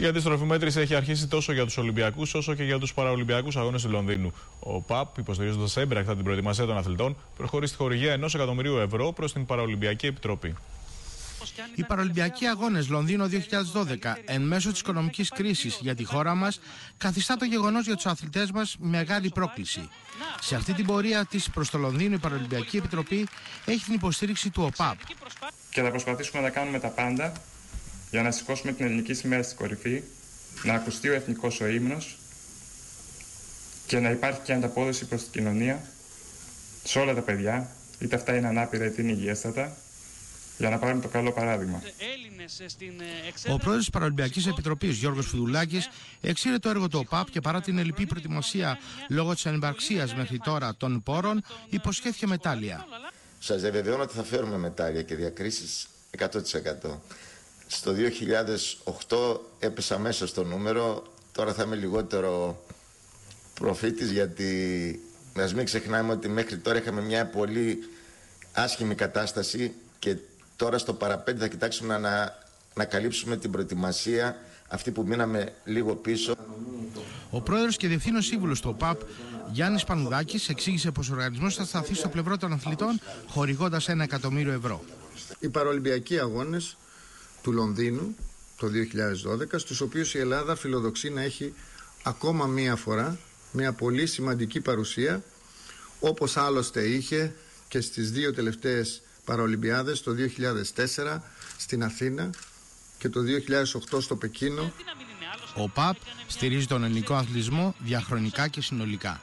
Η αντίστροφη μέτρηση έχει αρχίσει τόσο για τους Ολυμπιακούς όσο και για τους Παραολυμπιακούς Αγώνες του Λονδίνου. Ο ΠΑΠ, υποστηρίζοντας έμπρακτα την προετοιμασία των αθλητών, προχωρεί στη χορηγία 1 εκατομμυρίου ευρώ προς την Παραολυμπιακή Επιτροπή. Οι Παραολυμπιακοί Αγώνες Λονδίνο 2012, εν μέσω της οικονομικής κρίσης για τη χώρα μας, καθιστά το γεγονός για τους αθλητές μας μεγάλη πρόκληση. Σε αυτή την πορεία της προς το Λονδίνο, η Παραολυμπιακή Επιτροπή έχει την υποστήριξη του ΟΠΑΠ. Και θα προσπαθήσουμε να κάνουμε τα πάντα για να σηκώσουμε την ελληνική σημαία στην κορυφή, να ακουστεί ο εθνικός ο ύμνος και να υπάρχει και ανταπόδοση προς την κοινωνία σε όλα τα παιδιά, είτε αυτά είναι ανάπηρα είτε είναι υγιέστατα, για να πάρουμε το καλό παράδειγμα. Ο πρόεδρος της Παραολυμπιακής Επιτροπής, Γιώργος Φουδουλάκης, εξήρε το έργο του ΟΠΑΠ και παρά την ελλειπή προετοιμασία λόγω της ανυπαρξίας μέχρι τώρα των πόρων, υποσχέθηκε μετάλλια. Σας διαβεβαιώνω ότι θα φέρουμε μετάλλια και διακρίσεις 100%. Στο 2008 έπεσα μέσα στο νούμερο, τώρα θα είμαι λιγότερο προφήτης, γιατί ας μην ξεχνάμε ότι μέχρι τώρα είχαμε μια πολύ άσχημη κατάσταση και τώρα στο παραπέντε θα κοιτάξουμε να καλύψουμε την προετοιμασία αυτή που μείναμε λίγο πίσω. Ο πρόεδρος και διευθύνων σύμβουλος του ΟΠΑΠ, Γιάννης Πανουδάκης, εξήγησε πως ο οργανισμός θα σταθεί στο πλευρό των αθλητών χορηγώντας 1 εκατομμύριο ευρώ. Οι Παραολυμπιακοί Αγώνες του Λονδίνου το 2012, στους οποίους η Ελλάδα φιλοδοξεί να έχει ακόμα μία φορά μια πολύ σημαντική παρουσία, όπως άλλωστε είχε και στις 2 τελευταίες Παραολυμπιάδες, το 2004 στην Αθήνα και το 2008 στο Πεκίνο. Ο ΟΠΑΠ στηρίζει τον ελληνικό αθλητισμό διαχρονικά και συνολικά.